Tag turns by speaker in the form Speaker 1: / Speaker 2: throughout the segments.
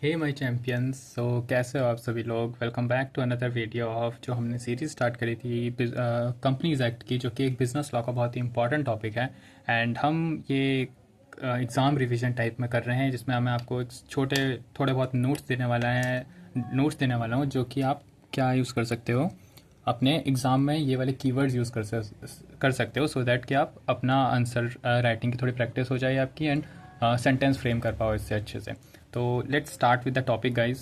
Speaker 1: Hey my champions. कैसे हो आप सभी लोग। Welcome back to another video of जो हमने सीरीज स्टार्ट करी थी कंपनीज एक्ट की, जो कि एक बिज़नेस लॉ का बहुत ही इंपॉर्टेंट टॉपिक है। एंड हम ये एग्ज़ाम रिवीजन टाइप में कर रहे हैं, जिसमें मैं आपको एक छोटे थोड़े बहुत नोट्स देने वाला हूँ, जो कि आप क्या यूज़ कर सकते हो अपने एग्ज़ाम में। ये वाले कीवर्ड्स यूज़ कर सकते हो, सो दैट कि आप अपना आंसर राइटिंग की थोड़ी प्रैक्टिस हो जाए आपकी, एंड सेंटेंस फ्रेम कर पाओ इससे अच्छे से। तो let's start with the topic guys.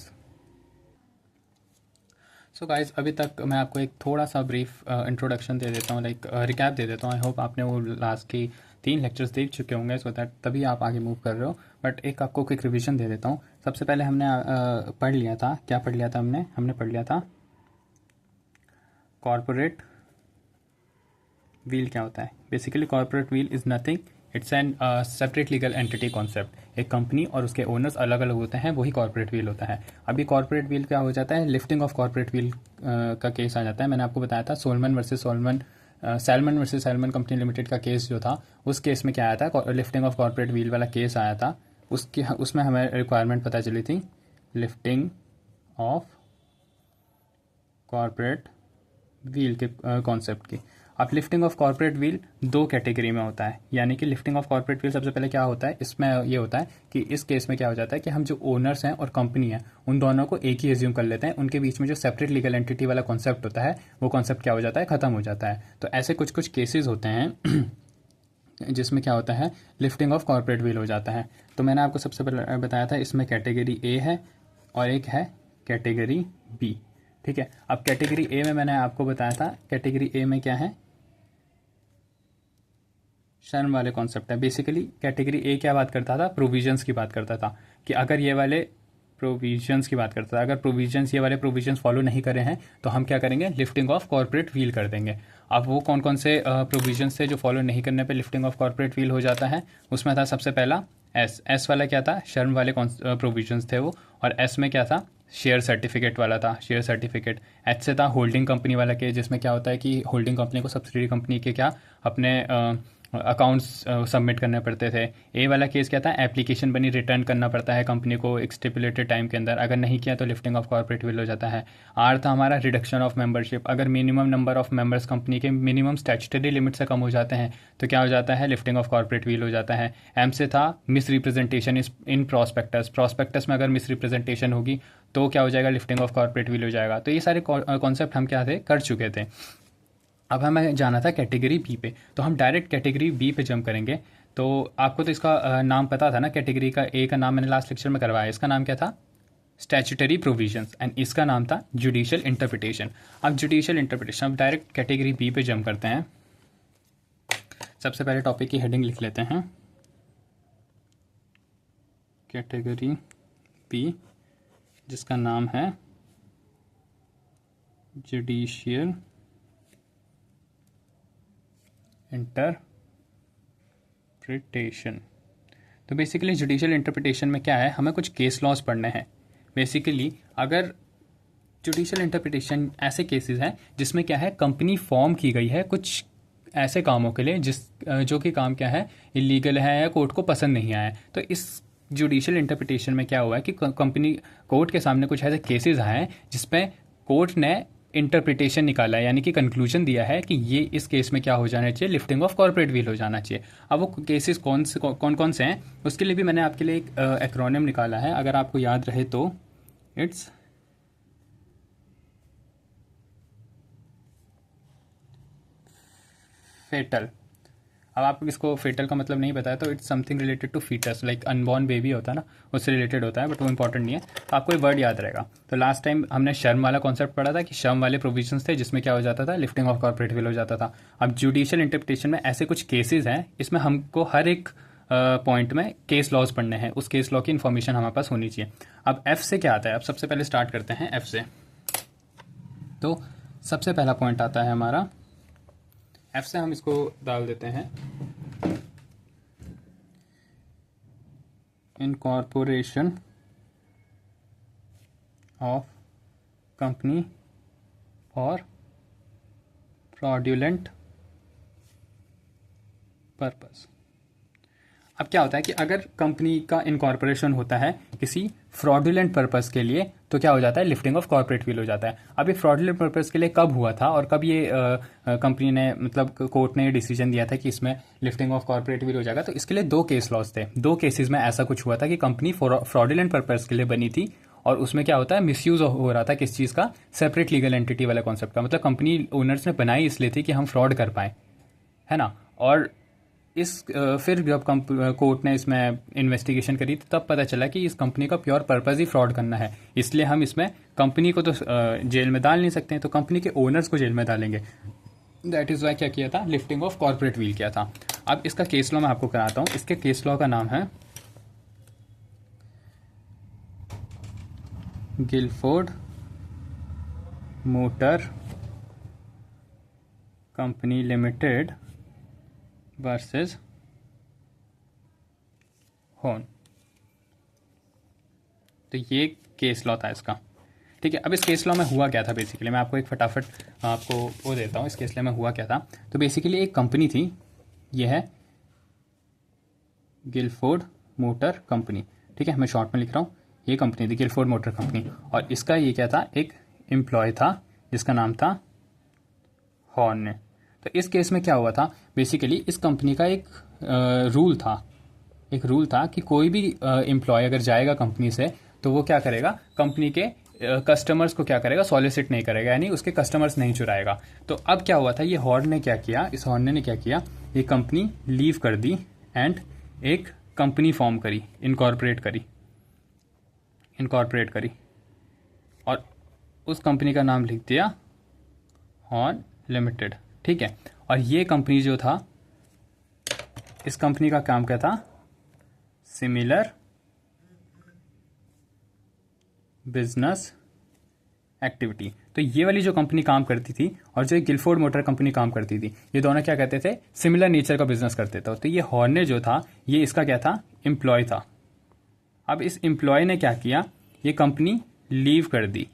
Speaker 1: So guys, अभी तक मैं आपको एक थोड़ा सा ब्रीफ इंट्रोडक्शन दे देता हूँ, लाइक रिकैप दे देता हूँ। आई होप आपने वो लास्ट की 3 लेक्चर्स देख चुके होंगे, सो दैट तभी आप आगे मूव कर रहे हो। बट एक आपको क्विक रिवीजन दे देता हूँ। सबसे पहले हमने पढ़ लिया था, क्या पढ़ लिया था हमने पढ़ लिया था कॉरपोरेट व्हील क्या होता है। Basically corporate wheel is nothing, it's an separate legal entity concept. एक कंपनी और उसके ओनर्स अलग अलग होते हैं, वही कॉर्पोरेट व्हील होता है। अभी कॉर्पोरेट व्हील क्या हो जाता है, लिफ्टिंग ऑफ कॉर्पोरेट व्हील का केस आ जाता है। मैंने आपको बताया था salmon versus salmon company limited का केस जो था, उस केस में क्या आया था, लिफ्टिंग ऑफ कॉर्पोरेट व्हील वाला केस आया था। उसमें हमें रिक्वायरमेंट पता चली थी लिफ्टिंग ऑफ कॉर्पोरेट व्हील के कॉन्सेप्ट की। अब लिफ्टिंग ऑफ कॉर्पोरेट व्हील दो कैटेगरी में होता है, यानी कि लिफ्टिंग ऑफ कॉर्पोरेट व्हील सबसे पहले क्या होता है, इसमें ये होता है कि इस केस में क्या हो जाता है कि हम जो ओनर्स हैं और कंपनी है, उन दोनों को एक ही एज्यूम कर लेते हैं। उनके बीच में जो सेपरेट लीगल एंटिटी वाला कॉन्सेप्ट होता है, वो कॉन्सेप्ट क्या हो जाता है, खत्म हो जाता है। तो ऐसे कुछ कुछ केसेस होते हैं जिसमें क्या होता है, लिफ्टिंग ऑफ कॉर्पोरेट व्हील हो जाता है। तो मैंने आपको सबसे पहले बताया था, इसमें कैटेगरी ए है और एक है कैटेगरी बी। ठीक है, अब कैटेगरी ए में मैंने आपको बताया था, कैटेगरी ए में क्या है, शर्म वाले कॉन्सेप्ट है। बेसिकली कैटेगरी ए क्या बात करता था, प्रोविजंस की बात करता था, कि अगर ये वाले प्रोविजंस की बात करता था, अगर प्रोविजंस ये वाले प्रोविजंस फॉलो नहीं करे हैं तो हम क्या करेंगे, लिफ्टिंग ऑफ कॉर्पोरेट व्हील कर देंगे। अब वो कौन कौन से प्रोविजंस थे जो फॉलो नहीं करने पे लिफ्टिंग ऑफ कॉर्पोरेट व्हील हो जाता है। उसमें था सबसे पहला एस वाला क्या था, शर्म वाले प्रोविजंस थे वो। और एस में क्या था, शेयर सर्टिफिकेट वाला था, शेयर सर्टिफिकेट। एच से था होल्डिंग कंपनी वाला केस, जिसमें क्या होता है कि होल्डिंग कंपनी को सब्सिडरी कंपनी के क्या अपने अकाउंट्स सबमिट करने पड़ते थे। ए वाला केस क्या था, एप्लीकेशन बनी रिटर्न करना पड़ता है कंपनी को एक स्टिपुलेटेड टाइम के अंदर, अगर नहीं किया तो लिफ्टिंग ऑफ कॉर्पोरेट विल हो जाता है। आर था हमारा रिडक्शन ऑफ मेंबरशिप, अगर minimum number of members company के मिनिमम स्टैट्यूटरी लिमिट से कम हो जाते हैं तो क्या हो जाता है, लिफ्टिंग ऑफ कॉर्पोरेट विल हो जाता है। एम से था miss representation in prospectus, prospectus में अगर मिस रिप्रेजेंटेशन होगी तो क्या हो जाएगा, लिफ्टिंग ऑफ कॉर्पोरेट विल हो जाएगा। तो ये सारे कॉन्सेप्ट हम क्या थे, कर चुके थे। अब हमें जाना था कैटेगरी बी पे, तो हम डायरेक्ट कैटेगरी बी पे जंप करेंगे। तो आपको तो इसका नाम पता था ना, कैटेगरी का ए का नाम मैंने लास्ट लेक्चर में करवाया, इसका नाम क्या था, स्टैच्यूटरी प्रोविजंस, एंड इसका नाम था जुडिशियल इंटरप्रिटेशन। अब जुडिशियल इंटरप्रिटेशन, अब डायरेक्ट कैटेगरी बी पे जंप करते हैं। सबसे पहले टॉपिक की हेडिंग लिख लेते हैं, कैटेगरी बी, जिसका नाम है जुडिशियल इंटरप्रिटेशन। तो बेसिकली जुडिशियल इंटरप्रिटेशन में क्या है, हमें कुछ केस लॉज पढ़ने हैं। बेसिकली अगर जुडिशियल इंटरप्रिटेशन ऐसे केसेस हैं जिसमें क्या है, कंपनी फॉर्म की गई है कुछ ऐसे कामों के लिए जो कि काम क्या है, इलीगल है या कोर्ट को पसंद नहीं आया है। तो इस जुडिशियल इंटरप्रिटेशन में क्या हुआ है कि कंपनी कोर्ट के सामने कुछ ऐसे केसेस आए हैं जिसमें कोर्ट ने इंटरप्रिटेशन निकाला है, यानी कि कंक्लूजन दिया है कि ये इस केस में क्या हो जाना चाहिए, लिफ्टिंग ऑफ कॉर्पोरेट व्हील हो जाना चाहिए। अब वो केसेस कौन से हैं, उसके लिए भी मैंने आपके लिए एक एक्रोनिम निकाला है, अगर आपको याद रहे तो। It's fatal. अब आप इसको फेटल का मतलब नहीं बताया तो it's something related to foetus, like unborn baby होता है ना, उससे रिलेटेड होता है, बट वो इंपॉर्टेंट नहीं है। तो आपको ये वर्ड याद रहेगा। तो लास्ट टाइम हमने शर्म वाला कॉन्सेप्ट पढ़ा था कि शर्म वाले प्रोविजंस थे जिसमें क्या हो जाता था, लिफ्टिंग ऑफ कॉर्पोरेट विल हो जाता था। अब जुडिशियल इंटरप्रिटेशन में ऐसे कुछ केसेस हैं, इसमें हमको हर एक पॉइंट में केस लॉज पढ़ने हैं, उस केस लॉ की इन्फॉर्मेशन हमारे पास होनी चाहिए। अब एफ से क्या आता है, अब सबसे पहले स्टार्ट करते हैं एफ से। तो सबसे पहला पॉइंट आता है हमारा एफ से, हम इसको डाल देते हैं incorporation of company for fraudulent purpose. अब क्या होता है कि अगर कंपनी का इनकॉर्पोरेशन होता है किसी फ्रॉडुलेंट पर्पस के लिए, तो क्या हो जाता है, लिफ्टिंग ऑफ कॉर्पोरेट विल हो जाता है। अब ये फ्रॉडुलेंट पर्पस के लिए कब हुआ था और कब ये कंपनी ने, मतलब कोर्ट ने ये डिसीजन दिया था कि इसमें लिफ्टिंग ऑफ कॉर्पोरेट विल हो जाएगा, तो इसके लिए दो केस लॉज थे। दो केसेस में ऐसा कुछ हुआ था कि कंपनी फ्रॉडुलेंट पर्पस के लिए बनी थी और उसमें क्या होता है, मिसयूज हो रहा था किस चीज़ का, सेपरेट लीगल एंटिटी वाला कॉन्सेप्ट का। मतलब कंपनी ओनर्स ने बनाई इसलिए थी कि हम फ्रॉड कर पाए, है ना। और फिर जब कोर्ट ने इसमें इन्वेस्टिगेशन करी तो तब पता चला कि इस कंपनी का प्योर पर्पस ही फ्रॉड करना है, इसलिए हम इसमें कंपनी को तो जेल में डाल नहीं सकते हैं, तो कंपनी के ओनर्स को जेल में डालेंगे। दैट इज़ वाई क्या किया था, लिफ्टिंग ऑफ कॉर्पोरेट व्हील किया था। अब इसका केस लॉ मैं आपको कराता हूँ। इसके केस लॉ का नाम है Gilford motor company limited versus Horne. तो ये केस लॉ था इसका, ठीक है। अब इस केस लॉ में हुआ क्या था बेसिकली, मैं आपको एक फटाफट आपको वो देता हूँ। इस केस लॉ में हुआ क्या था, तो बेसिकली एक कंपनी थी, ये है गिलफोर्ड मोटर कंपनी, ठीक है, मैं शॉर्ट में लिख रहा हूँ। ये कंपनी थी गिलफोर्ड मोटर कंपनी, और इसका ये क्या था, एक एम्प्लॉय था जिसका नाम था हॉर्न ने। तो इस केस में क्या हुआ था, बेसिकली इस कंपनी का एक रूल था कि कोई भी एम्प्लॉय अगर जाएगा कंपनी से तो वो क्या करेगा, कंपनी के कस्टमर्स को क्या करेगा, सॉलिसिट नहीं करेगा, यानी उसके कस्टमर्स नहीं चुराएगा। तो अब क्या हुआ था, ये हॉर्न ने क्या किया, इस हॉर्न ने क्या किया, ये कंपनी लीव कर दी एंड एक कंपनी फॉर्म करी, इनकॉर्पोरेट करी और उस कंपनी का नाम लिख दिया हॉर्न लिमिटेड, ठीक है। और ये कंपनी जो था, इस कंपनी का काम क्या था, सिमिलर बिजनेस एक्टिविटी। तो ये वाली जो कंपनी काम करती थी और जो गिलफोर्ड मोटर कंपनी काम करती थी, ये दोनों क्या कहते थे, सिमिलर नेचर का बिजनेस करते थे। तो ये हॉर्ने जो था, ये इसका क्या था, एम्प्लॉय था। अब इस एम्प्लॉय ने क्या किया, ये कंपनी लीव कर दी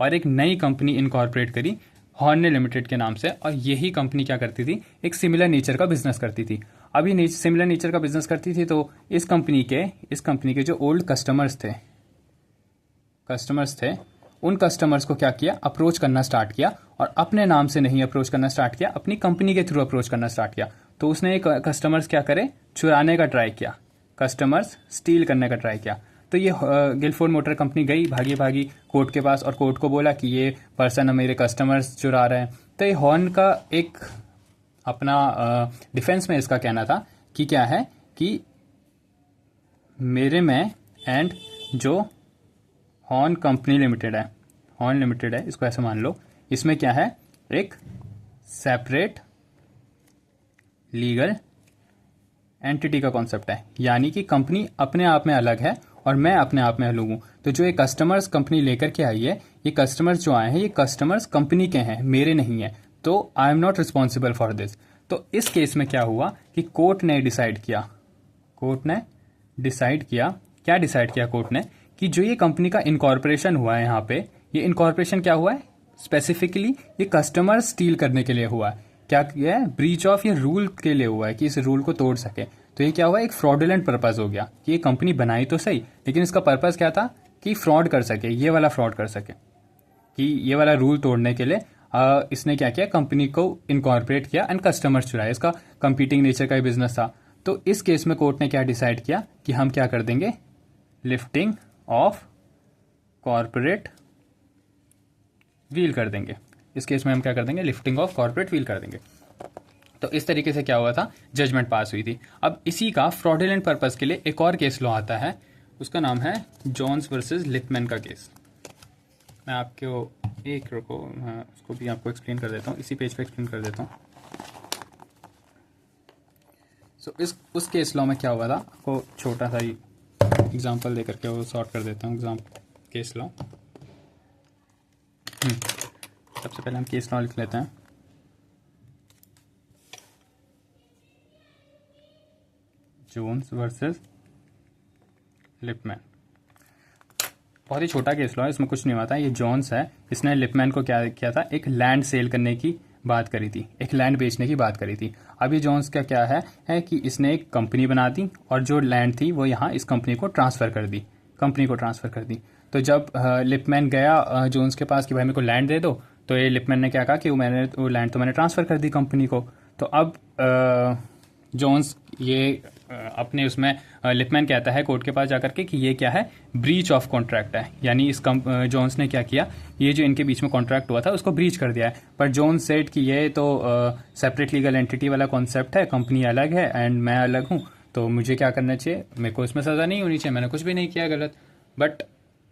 Speaker 1: और एक नई कंपनी इनकॉर्पोरेट करी हॉर्ने लिमिटेड के नाम से, और यही कंपनी क्या करती थी, एक सिमिलर नेचर का बिजनेस करती थी। अब ये सिमिलर नेचर का बिजनेस करती थी, तो इस कंपनी के जो ओल्ड कस्टमर्स थे, उन कस्टमर्स को क्या किया, अप्रोच करना स्टार्ट किया, और अपने नाम से नहीं अप्रोच करना स्टार्ट किया, अपनी कंपनी के थ्रू अप्रोच करना स्टार्ट किया। तो उसने कस्टमर्स क्या करे, चुराने का ट्राई किया, कस्टमर्स स्टील करने का ट्राई किया। तो ये गिलफोर्ड मोटर कंपनी गई भागी कोर्ट के पास और कोर्ट को बोला कि ये पर्सन मेरे कस्टमर्स चुरा रहे हैं। तो ये हॉर्न का एक अपना डिफेंस में इसका कहना था कि क्या है कि मेरे में एंड जो हॉर्न कंपनी लिमिटेड है, इसको ऐसे मान लो, इसमें क्या है, एक सेपरेट लीगल एंटिटी का कॉन्सेप्ट है, यानी कि कंपनी अपने आप में अलग है और मैं अपने आप में अलग हूं। तो जो ये कस्टमर्स कंपनी लेकर के आई है, ये कस्टमर्स जो आए हैं, ये कस्टमर्स कंपनी के हैं, मेरे नहीं है, तो I am not responsible for this. तो इस केस में क्या हुआ कि कोर्ट ने डिसाइड किया, क्या डिसाइड किया कोर्ट ने, कि जो ये कंपनी का इनकॉर्पोरेशन हुआ है यहाँ पे, ये इनकॉर्पोरेशन क्या हुआ है, स्पेसिफिकली ये कस्टमर स्टील करने के लिए हुआ है। क्या किया है, ब्रीच ऑफ ये रूल के लिए हुआ है कि इस रूल को तोड़ सके। तो ये क्या हुआ, एक फ्रॉडुलेंट पर्पस हो गया कि ये कंपनी बनाई तो सही, लेकिन इसका पर्पस क्या था कि फ्रॉड कर सके, ये वाला फ्रॉड कर सके, कि ये वाला रूल तोड़ने के लिए इसने क्या किया, कंपनी को इनकॉर्पोरेट किया एंड कस्टमर्स चुराए। इसका कंपीटिंग नेचर का ही बिजनेस था। तो इस केस में कोर्ट ने क्या डिसाइड किया कि हम क्या कर देंगे, लिफ्टिंग ऑफ कॉर्पोरेट व्हील कर देंगे। इस केस में हम क्या कर देंगे, लिफ्टिंग ऑफ कॉर्पोरेट व्हील कर देंगे। तो इस तरीके से क्या हुआ था, जजमेंट पास हुई थी। अब इसी का फ्रॉडुलेंट पर्पस के लिए एक और केस लॉ आता है, उसका नाम है जॉन्स वर्सेस लिपमैन का केस। मैं आपको एक रुको, मैं उसको भी आपको एक्सप्लेन कर देता हूँ, इसी पेज पे एक्सप्लेन कर देता हूँ। सो उस केस लॉ में क्या हुआ था, आपको छोटा सा ही एग्जाम्पल दे करके वो सॉर्ट कर देता हूँ। केस लॉ, सबसे पहले हम केस लॉ लिख लेते हैं। जोन्स वर्सेस लिपमैन, बहुत ही छोटा केस लॉ है, इसमें कुछ नहीं हुआ था। ये जॉन्स है, इसने लिपमैन को क्या किया था, एक लैंड सेल करने की बात करी थी, एक लैंड बेचने की बात करी थी। अभी जोन्स का क्या है कि इसने एक कंपनी बना दी और जो लैंड थी वो यहाँ इस कंपनी को ट्रांसफ़र कर दी। तो जब लिपमैन गया जोन्स के पास कि भाई मेरे को लैंड दे दो, तो ये लिपमैन ने क्या कहा कि वो लैंड तो मैंने ट्रांसफ़र कर दी कंपनी को। तो अब जोन्स ये अपने उसमें लिपमैन कहता है कोर्ट के पास जाकर के कि ये क्या है, ब्रीच ऑफ कॉन्ट्रैक्ट है, यानी इस जोन्स ने क्या किया, ये जो इनके बीच में कॉन्ट्रैक्ट हुआ था उसको ब्रीच कर दिया है। पर जोन्स सेड कि ये तो सेपरेट लीगल एंटिटी वाला कॉन्सेप्ट है, कंपनी अलग है एंड मैं अलग हूँ, तो मुझे क्या करना चाहिए, मेरे को इसमें सज़ा नहीं होनी चाहिए, मैंने कुछ भी नहीं किया गलत। बट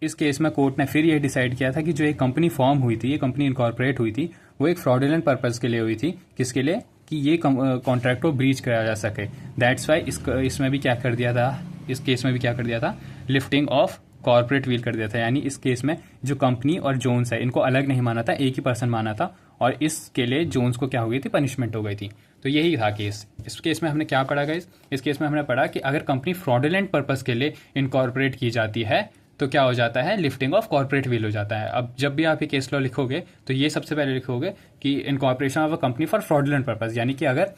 Speaker 1: इस केस में कोर्ट ने फिर ये डिसाइड किया था कि जो एक कंपनी फॉर्म हुई थी, ये कंपनी इनकॉर्पोरेट हुई थी, वो एक फ्रॉडुलेंट पर्पज़ के लिए हुई थी। किसके लिए, कि ये कॉन्ट्रैक्ट को ब्रीच कराया जा सके। दैट्स वाई इसमें भी क्या कर दिया था, इस केस में भी क्या कर दिया था, लिफ्टिंग ऑफ कॉर्पोरेट व्हील कर दिया था। यानी इस केस में जो कंपनी और जोन्स है इनको अलग नहीं माना था, एक ही पर्सन माना था, और इसके लिए जोन्स को क्या हो गई थी, पनिशमेंट हो गई थी। तो यही था केस। इस केस में हमने क्या पढ़ा गाइस, इस केस में हमने पढ़ा कि अगर कंपनी फ्रॉडुलेंट पर्पस के लिए इनकॉर्पोरेट की जाती है तो क्या हो जाता है, लिफ्टिंग ऑफ कॉर्पोरेट व्हील हो जाता है। अब जब भी आप ये केस लॉ लिखोगे तो ये सबसे पहले लिखोगे कि incorporation of a company for fraudulent purpose, यानी कि अगर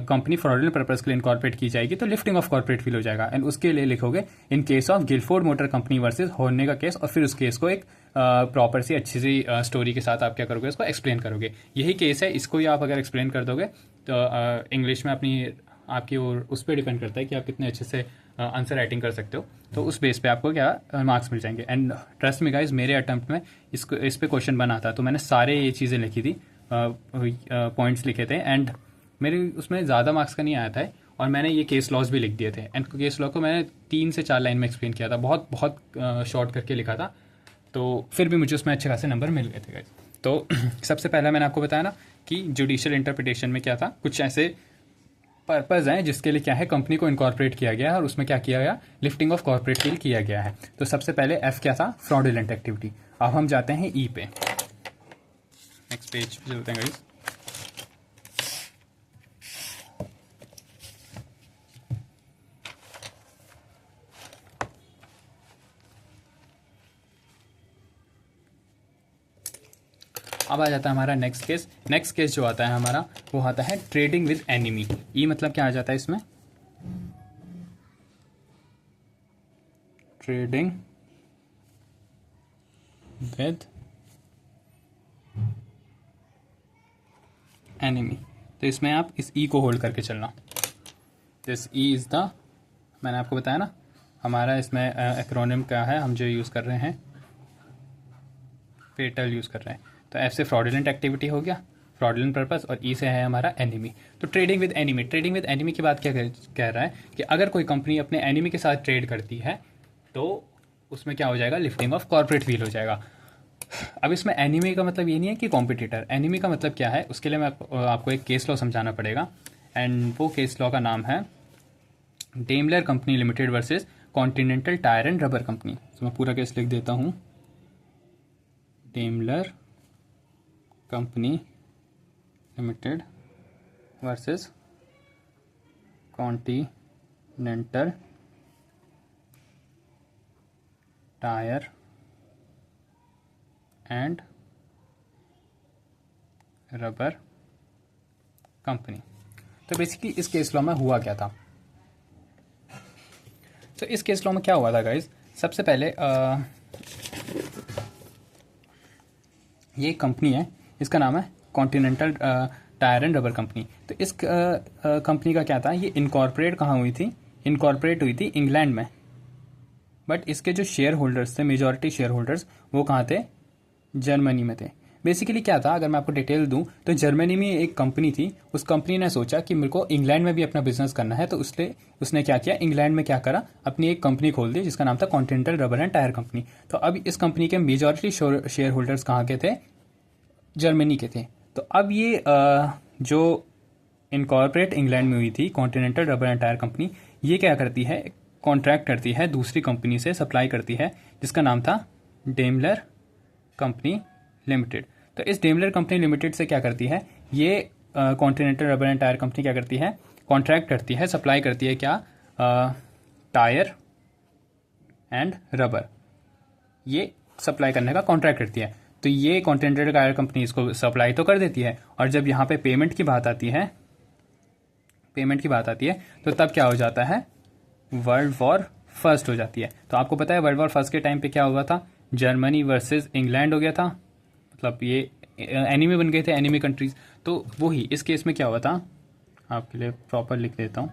Speaker 1: कंपनी फ्रॉडुलेंट पर्पस के लिए इनकॉर्पोरेट की जाएगी तो लिफ्टिंग ऑफ कॉर्पोरेट व्हील हो जाएगा। एंड उसके लिए लिखोगे in case of Guilford motor company versus Horne का केस, और फिर उस केस को एक प्रॉपर सी अच्छी सी स्टोरी के साथ आप क्या करोगे, इसको एक्सप्लेन करोगे। यही केस है, इसको ही आप अगर एक्सप्लेन कर दोगे तो इंग्लिश में आपकी उस पर डिपेंड करता है कि आप कितने अच्छे से आंसर राइटिंग कर सकते हो, तो उस बेस पे आपको क्या मार्क्स मिल जाएंगे। एंड ट्रस्ट मी गाइस, मेरे अटेम्प्ट में इस पे क्वेश्चन बना था तो मैंने सारे ये चीज़ें लिखी थी, पॉइंट्स लिखे थे, एंड मेरे उसमें ज़्यादा मार्क्स का नहीं आया था। और मैंने ये केस लॉज भी लिख दिए थे, एंड केस लॉ को मैंने 3 से 4 लाइन में एक्सप्लेन किया था, बहुत बहुत शॉर्ट करके लिखा था, तो फिर भी मुझे उसमें अच्छे खासे नंबर मिल गए थे गाइस। तो सबसे पहला मैंने आपको बताया ना कि जुडिशियल इंटरप्रिटेशन में क्या था, कुछ ऐसे पर्पज़ हैं जिसके लिए क्या है, कंपनी को इनकॉर्पोरेट किया गया है और उसमें क्या किया गया, लिफ्टिंग ऑफ कॉर्पोरेट व्हील किया गया है। तो सबसे पहले एफ क्या था, फ्रॉडुलेंट एक्टिविटी। अब हम जाते हैं ई पे, नेक्स्ट पेज पे चलते हैं गाइस। अब आ जाता है हमारा नेक्स्ट केस। नेक्स्ट केस जो आता है हमारा, वो आता है ट्रेडिंग विद एनिमी। ई मतलब क्या आ जाता है इसमें, ट्रेडिंग विद एनिमी। तो इसमें आप इस ई को होल्ड करके चलना। दिस ई इज द, मैंने आपको बताया ना हमारा इसमें एक्रोनिम क्या है, हम जो यूज़ कर रहे हैं पेटल यूज़ कर रहे हैं। तो एफ से फ्रॉडुलेंट एक्टिविटी हो गया, फ्रॉडुलेंट पर्पस, और ई से है हमारा एनिमी। तो trading with enemy, trading with enemy की बात क्या कह रहा है कि अगर कोई कंपनी अपने एनिमी के साथ ट्रेड करती है तो उसमें क्या हो जाएगा, लिफ्टिंग ऑफ कॉर्पोरेट व्हील हो जाएगा। अब इसमें एनिमी का मतलब ये नहीं है कि कॉम्पिटिटर, एनिमी का मतलब क्या है, उसके लिए मैं आपको एक केस लॉ समझाना पड़ेगा, एंड वो केस लॉ का नाम है Daimler company limited versus Continental tyre and rubber company. तो मैं पूरा केस लिख देता हूँ, Daimler company limited versus Continental tyre and rubber company. तो बेसिकली इस केस लॉ में हुआ क्या था, तो इस केस लॉ में क्या हुआ था गाइज, सबसे पहले ये कंपनी है, इसका नाम है continental tyre and rubber company. तो इस कंपनी का क्या था, ये इनकॉर्पोरेट कहाँ हुई थी, इनकॉर्पोरेट हुई थी इंग्लैंड में, बट इसके जो शेयर होल्डर्स थे, मेजॉरिटी शेयर होल्डर्स, वो कहाँ थे, जर्मनी में थे। बेसिकली क्या था, अगर मैं आपको डिटेल दूं तो जर्मनी में एक कंपनी थी, उस कंपनी ने सोचा कि मेरे को इंग्लैंड में भी अपना बिजनेस करना है, तो उसने क्या किया, इंग्लैंड में क्या करा, अपनी एक कंपनी खोल दी जिसका नाम था continental rubber and tyre company. तो अब इस कंपनी के मेजॉरिटी शेयर होल्डर्स कहाँ के थे, जर्मनी के थे। तो अब ये जो इनकॉर्पोरेट इंग्लैंड में हुई थी continental rubber and tyre company, ये क्या करती है, कॉन्ट्रैक्ट करती है दूसरी कंपनी से, सप्लाई करती है, जिसका नाम था डेमलर कंपनी लिमिटेड। तो इस डेमलर कंपनी लिमिटेड से क्या करती है, ये continental rubber and tyre company क्या करती है, कॉन्ट्रैक्ट करती है, सप्लाई करती है क्या, टायर एंड रबर, ये सप्लाई करने का कॉन्ट्रैक्ट करती है। तो तो ये कॉन्टिनेंटल टायर कंपनी इसको सप्लाई तो कर देती है, और जब यहाँ पे पेमेंट की बात आती है तो तब क्या हो जाता है, वर्ल्ड वॉर फर्स्ट हो जाती है। तो आपको पता है वर्ल्ड वॉर फर्स्ट के टाइम पे क्या हुआ था, जर्मनी वर्सेस इंग्लैंड हो गया था, मतलब ये एनिमी बन गए थे, एनिमी कंट्रीज। तो वही इस केस में क्या हुआ था, आपके लिए प्रॉपर लिख देता हूँ,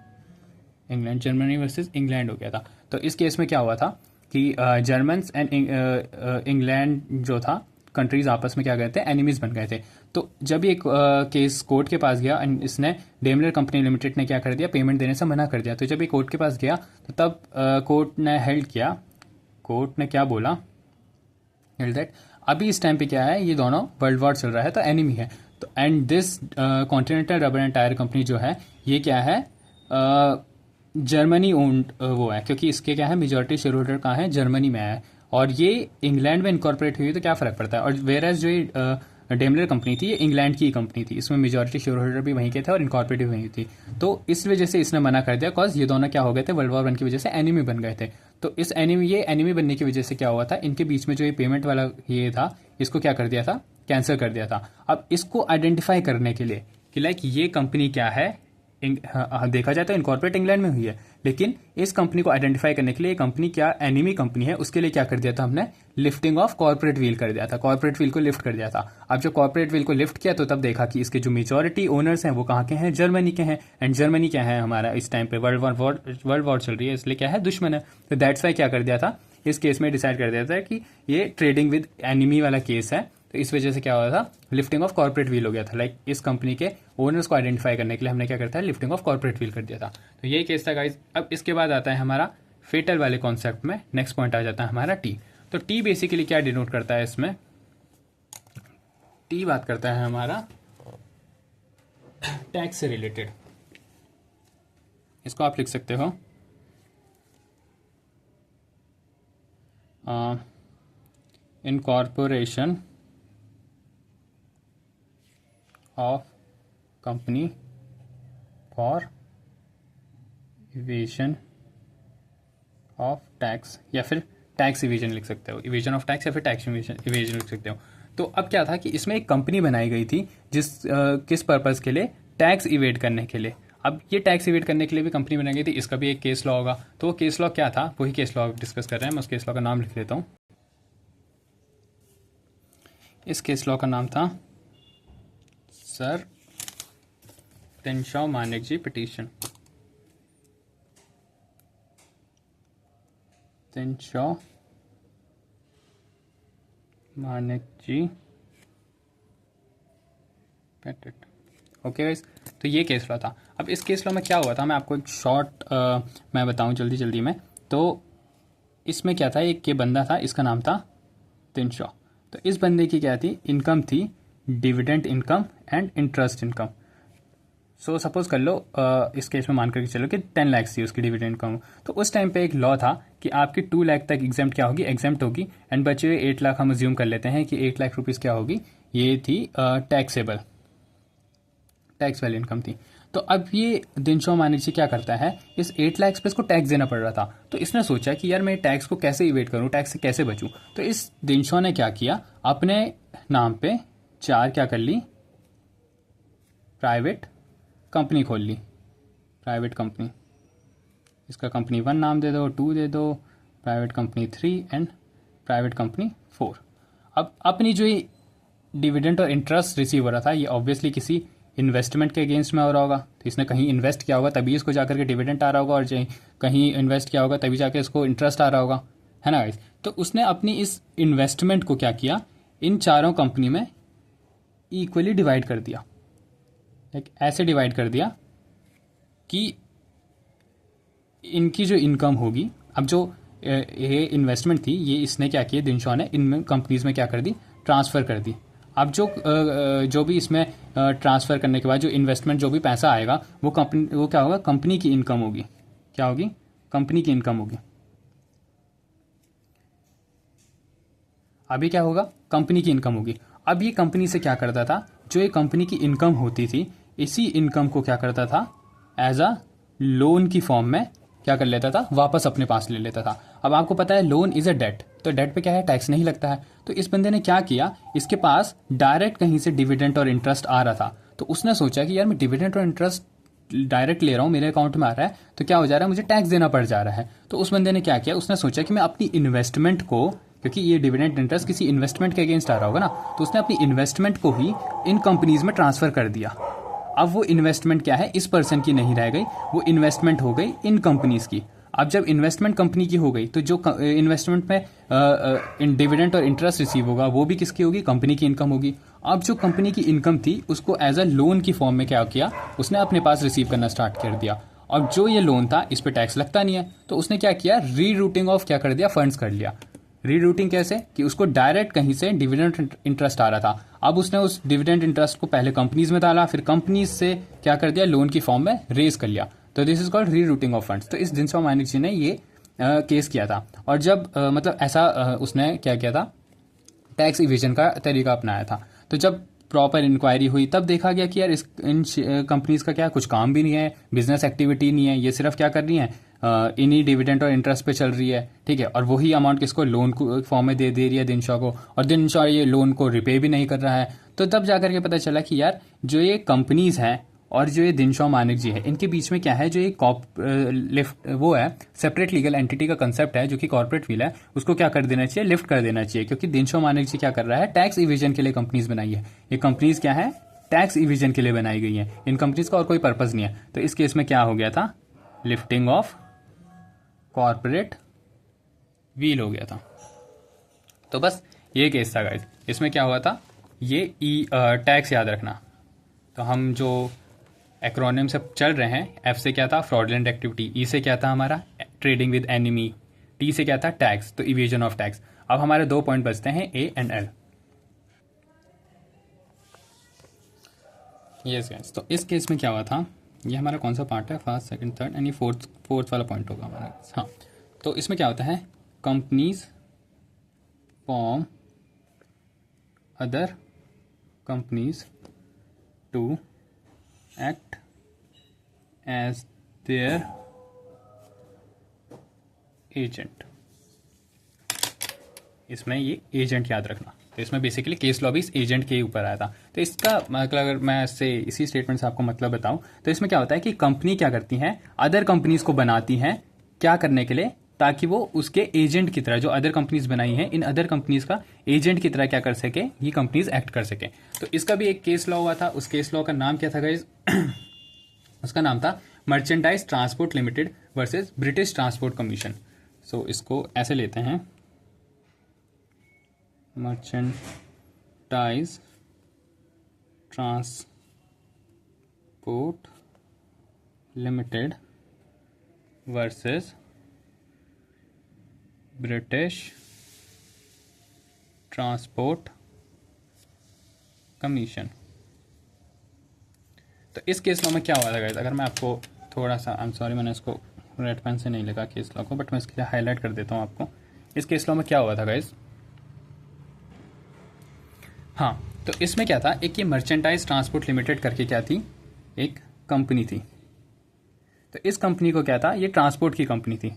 Speaker 1: इंग्लैंड, जर्मनी वर्सेस इंग्लैंड हो गया था। तो इस केस में क्या हुआ था कि जर्मन्स एंड इंग्लैंड जो था कंट्रीज आपस में क्या गए थे, एनिमीज बन गए थे। तो जब ये केस कोर्ट के पास गया एंड इसने डेमलर कंपनी लिमिटेड ने क्या कर दिया, पेमेंट देने से मना कर दिया। तो जब ये कोर्ट के पास गया तो तब कोर्ट ने हेल्ड किया, कोर्ट ने क्या बोला, हेल्ड दैट अभी इस टाइम पे क्या है, ये दोनों वर्ल्ड वॉर चल रहा है तो एनिमी है। तो and this continental rubber and tyre company जो है ये क्या है, जर्मनी ओन्ड वो है, क्योंकि इसके क्या है मेजॉरिटी शेयर होल्डर कहाँ है, जर्मनी में है, और ये इंग्लैंड में इनकॉर्पोरेट हुई तो क्या फ़र्क पड़ता है। और वेर एज जो ये डेमलर कंपनी थी ये इंग्लैंड की कंपनी थी, इसमें मेजॉरिटी शेयर होल्डर भी वहीं के थे और इनकॉर्पोरेट भी वहीं थी। तो इस वजह से इसने मना कर दिया, कॉज ये दोनों क्या हो गए थे, वर्ल्ड वॉर 1 की वजह से एनिमी बन गए थे। तो इस एनिमी बनने की वजह से क्या हुआ था, इनके बीच में जो ये पेमेंट वाला ये था इसको क्या कर दिया था, कैंसिल कर दिया था। अब इसको आइडेंटिफाई करने के लिए कि लाइक ये कंपनी क्या है, देखा जाए तो इनकॉर्पोरेट इंग्लैंड में हुई है, लेकिन इस कंपनी को आइडेंटिफाई करने के लिए ये कंपनी क्या एनिमी कंपनी है, उसके लिए क्या कर दिया था हमने, लिफ्टिंग ऑफ कॉर्पोरेट व्हील कर दिया था, कॉर्पोरेट व्हील को लिफ्ट कर दिया था। अब जब कॉर्पोरेट व्हील को लिफ्ट किया तो तब देखा कि इसके जो मेजॉरिटी ओनर्स हैं वो कहाँ के हैं, जर्मनी के हैं, एंड जर्मनी क्या है हमारा इस टाइम पे वर्ल्ड वॉर चल रही है, इसलिए क्या है, दुश्मन है। तो दैट्स वाई क्या कर दिया था, इस केस में डिसाइड कर दिया था कि ये ट्रेडिंग विद एनिमी वाला केस है, तो इस वजह से क्या हुआ था, लिफ्टिंग ऑफ कॉर्पोरेट व्हील हो गया था। लाइक इस कंपनी के ओनर्स को आइडेंटिफाई करने के लिए हमने क्या करता है, लिफ्टिंग ऑफ कॉर्पोरेट व्हील कर दिया था। तो यही केस था गाइज। अब इसके बाद आता है हमारा फेटल वाले कॉन्सेप्ट में नेक्स्ट पॉइंट आ जाता है हमारा टी। तो टी बेसिकली क्या डिनोट करता है, इसमें टी बात करता है हमारा टैक्स से रिलेटेड। इसको आप लिख सकते हो incorporation of company for evasion of tax, या फिर टैक्स इवेजन लिख सकते हो, इवेजन ऑफ टैक्स या फिर टैक्स इवेजन लिख सकते हो। तो अब क्या था कि इसमें एक कंपनी बनाई गई थी किस पर्पज़ के लिए, टैक्स इवेड करने के लिए। अब ये टैक्स इवेड करने के लिए भी कंपनी बनाई गई थी, इसका भी एक केस लॉ होगा। तो वो केस लॉ क्या था, वही केस लॉ डिस्कस कर रहे हैं। मैं उस केस लॉ का नाम लिख लेता हूँ। इस केस लॉ का नाम था सर टेंशॉ मानेकजी पिटीशन। टेंशॉ मानेकजी पेटेंट। ओके गाइस, तो ये केस लॉ था। अब इस केस लॉ में क्या हुआ था, मैं आपको एक शॉर्ट मैं बताऊं जल्दी में। तो इसमें क्या था, एक ये बंदा था, इसका नाम था टेंशॉ। तो इस बंदे की क्या थी, इनकम थी dividend income and interest income. So suppose कर लो इस केस में मान करके चलो कि 10 लाख थी उसकी डिविडेंड इनकम। तो उस टाइम पे एक लॉ था कि आपकी 2 लाख तक एग्जाम्प्ट क्या होगी, एग्जाम्प्ट होगी, एंड बचे हुए 8 लाख हम अज्यूम कर लेते हैं कि 8 लाख रुपीज़ क्या होगी, ये थी टैक्सेबल, टैक्स वाली इनकम थी। तो अब ये टेंशॉ मानेकजी क्या करता है, इस 8 लाख पे इसको टैक्स देना पड़ रहा था। तो इसने सोचा कि यार मैं टैक्स को कैसे इवेट करूँ, टैक्स से कैसे बचूँ। तो इस टेंशॉ ने क्या किया, अपने नाम पे 4 क्या कर ली, प्राइवेट कंपनी खोल ली, प्राइवेट कंपनी। इसका कंपनी 1 नाम दे दो, 2 दे दो, private company 3 and private company 4। अब अपनी जो डिविडेंड और इंटरेस्ट रिसीव हो रहा था ये ऑब्वियसली किसी इन्वेस्टमेंट के अगेंस्ट में हो रहा होगा। तो इसने कहीं इन्वेस्ट किया होगा तभी इसको जाकर के डिविडेंड आ रहा होगा, और कहीं इन्वेस्ट किया होगा तभी जाकर इसको इंटरेस्ट आ रहा होगा, है ना गाइस। तो उसने अपनी इस इन्वेस्टमेंट को क्या किया, इन चारों कंपनी में इक्वली डिवाइड कर दिया। एक ऐसे डिवाइड कर दिया कि इनकी जो इनकम होगी, अब जो ये इन्वेस्टमेंट थी ये इसने क्या किया, टेंशॉ ने इन कंपनीज में क्या कर दी, ट्रांसफ़र कर दी। अब जो भी इसमें ट्रांसफ़र करने के बाद जो इन्वेस्टमेंट जो भी पैसा आएगा वो क्या होगा, कंपनी की इनकम होगी। क्या होगी, कंपनी की इनकम होगी। अभी क्या होगा, कंपनी की इनकम होगी। अब ये कंपनी से क्या करता था, जो ये कंपनी की इनकम होती थी इसी इनकम को क्या करता था, एज अ लोन की फॉर्म में क्या कर लेता था, वापस अपने पास ले लेता था। अब आपको पता है लोन इज़ अ डेट, तो डेट पे क्या है, टैक्स नहीं लगता है। तो इस बंदे ने क्या किया, इसके पास डायरेक्ट कहीं से डिविडेंड और इंटरेस्ट आ रहा था, तो उसने सोचा कि यार मैं डिविडेंड और इंटरेस्ट डायरेक्ट ले रहा हूँ, मेरे अकाउंट में आ रहा है, तो क्या हो जा रहा है, मुझे टैक्स देना पड़ जा रहा है। तो उस बंदे ने क्या किया, उसने सोचा कि मैं अपनी इन्वेस्टमेंट को, क्योंकि ये डिविडेंड इंटरेस्ट किसी इन्वेस्टमेंट के अगेंस्ट आ रहा होगा ना, तो उसने अपनी इन्वेस्टमेंट को ही इन कंपनीज में ट्रांसफर कर दिया। अब वो इन्वेस्टमेंट क्या है, इस पर्सन की नहीं रह गई, वो इन्वेस्टमेंट हो गई इन कंपनीज की। अब जब इन्वेस्टमेंट कंपनी की हो गई, तो जो इन्वेस्टमेंट में इन डिविडेंड और इंटरेस्ट रिसीव होगा, वो भी किसकी होगी, कंपनी की इनकम होगी। अब जो कंपनी की इनकम थी, उसको एज अ लोन की फॉर्म में क्या किया, उसने अपने पास रिसीव करना स्टार्ट कर दिया। और जो ये लोन था, इस पे टैक्स लगता नहीं है, तो उसने क्या किया, री रूटिंग ऑफ क्या कर दिया, फंड्स कर लिया। रीरूटिंग कैसे, कि उसको डायरेक्ट कहीं से डिविडेंड इंटरेस्ट आ रहा था, अब उसने उस डिविडेंड इंटरेस्ट को पहले कंपनीज में डाला, फिर कंपनीज से क्या कर दिया, लोन की फॉर्म में रेज कर लिया। तो this is called rerouting of funds. तो इस जिनसॉ मानिक जी ने ये केस किया था। और जब मतलब ऐसा उसने क्या किया था, टैक्स इवेजन का तरीका अपनाया था। तो जब प्रॉपर इंक्वायरी हुई, तब देखा गया कि यार इन कंपनीज का क्या कुछ काम भी नहीं है, बिजनेस एक्टिविटी नहीं है, ये सिर्फ क्या कर रही है, इन्हीं डिविडेंड और इंटरेस्ट पे चल रही है, ठीक है। और वही अमाउंट किसको, लोन को फॉर्म में दे रही है दिनशॉ को, और दिनशॉ ये लोन को रिपे भी नहीं कर रहा है। तो तब जाकर के पता चला कि यार जो ये कंपनीज हैं और जो ये दिनशॉ मानिक जी है, इनके बीच में क्या है, जो ये लिफ्ट वो है, सेपरेट लीगल एंटिटी का कंसेप्ट है, जो कि कॉर्पोरेट व्हील है, उसको क्या कर देना चाहिए, लिफ्ट कर देना चाहिए। क्योंकि दिनशॉ मानिक जी क्या कर रहा है, टैक्स इविजन के लिए कंपनीज बनाई है। ये कंपनीज क्या है, टैक्स इविजन के लिए बनाई गई है, इन कंपनीज का और कोई पर्पज नहीं है। तो इस केस में क्या हो गया था, लिफ्टिंग ऑफ कॉर्पोरेट व्हील हो गया था। तो बस ये केस था गाइस। इसमें क्या हुआ था, ये टैक्स याद रखना। तो हम जो एक्रोनिम से चल रहे हैं, एफ से क्या था, फ्रॉडलेंट एक्टिविटी, ई से क्या था हमारा, ट्रेडिंग विद एनिमी, टी से क्या था, टैक्स, तो इवेजन ऑफ टैक्स। अब हमारे 2 पॉइंट बचते हैं, A and L. Yes guys, तो इस केस में क्या हुआ था, ये हमारा कौन सा पार्ट है, फर्स्ट सेकंड थर्ड यानी फोर्थ वाला पॉइंट होगा हमारा। हाँ, तो इसमें क्या होता है, companies form other companies to act as their agent. इसमें ये एजेंट याद रखना। तो इसमें बेसिकली केस लॉ भी इस एजेंट के ऊपर आया था। तो इसका मतलब अगर मैं इसी स्टेटमेंट से आपको मतलब बताऊं, तो इसमें क्या होता है कि कंपनी क्या करती है, अदर कंपनीज को बनाती हैं, क्या करने के लिए, ताकि वो उसके एजेंट की तरह, जो अदर कंपनीज बनाई हैं, इन अदर कंपनीज का एजेंट की तरह क्या कर सके, ये कंपनीज एक्ट कर सके। तो इसका भी एक केस लॉ हुआ था। उस केस लॉ का नाम क्या था गाइस, उसका नाम था merchandise transport limited versus British transport commission. So इसको ऐसे लेते हैं, merchandise transport limited versus British transport commission. तो इस केस लॉ में क्या हुआ था गाइस, अगर मैं आपको थोड़ा सा, आई एम सॉरी मैंने इसको रेड पेन से नहीं लिखा केस लॉ को, बट मैं इसके लिए हाईलाइट कर देता हूँ आपको। इस केस लॉ में क्या हुआ था गाइस, हाँ, तो इसमें क्या था, एक ये मर्चेंडाइज ट्रांसपोर्ट लिमिटेड करके क्या थी, एक कंपनी थी। तो इस कंपनी को क्या था, ये ट्रांसपोर्ट की कंपनी थी,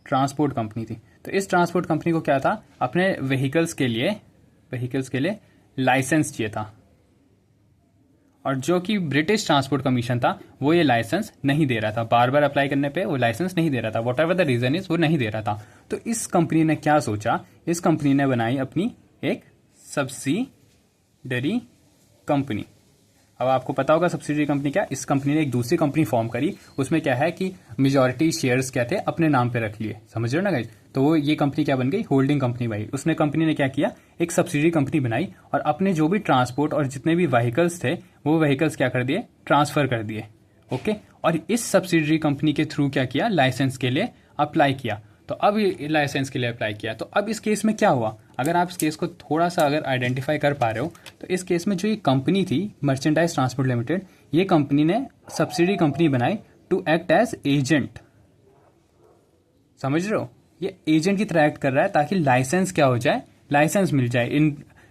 Speaker 1: ट्रांसपोर्ट कंपनी थी। तो इस ट्रांसपोर्ट कंपनी को क्या था, अपने व्हीकल्स के लिए लाइसेंस चाहिए था, और जो कि ब्रिटिश ट्रांसपोर्ट कमीशन था, वो ये लाइसेंस नहीं दे रहा था। बार बार अप्लाई करने पे वो लाइसेंस नहीं दे रहा था, whatever the reason is, वो नहीं दे रहा था। तो इस कंपनी ने क्या सोचा, इस कंपनी ने बनाई अपनी एक सब्सिडरी कंपनी। अब आपको पता होगा सब्सिडरी कंपनी क्या, इस कंपनी ने एक दूसरी कंपनी फॉर्म करी, उसमें क्या है कि मेजॉरिटी शेयर्स क्या थे, अपने नाम पे रख लिए, समझ रहे हो ना गाइस। तो वो ये कंपनी क्या बन गई, होल्डिंग कंपनी बनी। उसने कंपनी ने क्या किया, एक सब्सिडरी कंपनी बनाई, और अपने जो भी ट्रांसपोर्ट और जितने भी व्हीकल्स थे, वो व्हीकल्स क्या कर दिए, ट्रांसफर कर दिए, ओके। और इस सब्सिडरी कंपनी के थ्रू क्या किया, लाइसेंस के लिए अप्लाई किया। तो अब लाइसेंस के लिए अप्लाई किया, तो अब इस केस में क्या हुआ, अगर आप इस केस को थोड़ा सा अगर आइडेंटिफाई कर पा रहे हो, तो इस केस में जो ये कंपनी थी मर्चेंडाइज ट्रांसपोर्ट लिमिटेड, ये कंपनी ने सब्सिडरी कंपनी बनाई टू एक्ट एज एजेंट, समझ रहे हो, ये एजेंट की तरह एक्ट कर रहा है, ताकि लाइसेंस क्या हो जाए, लाइसेंस मिल जाए।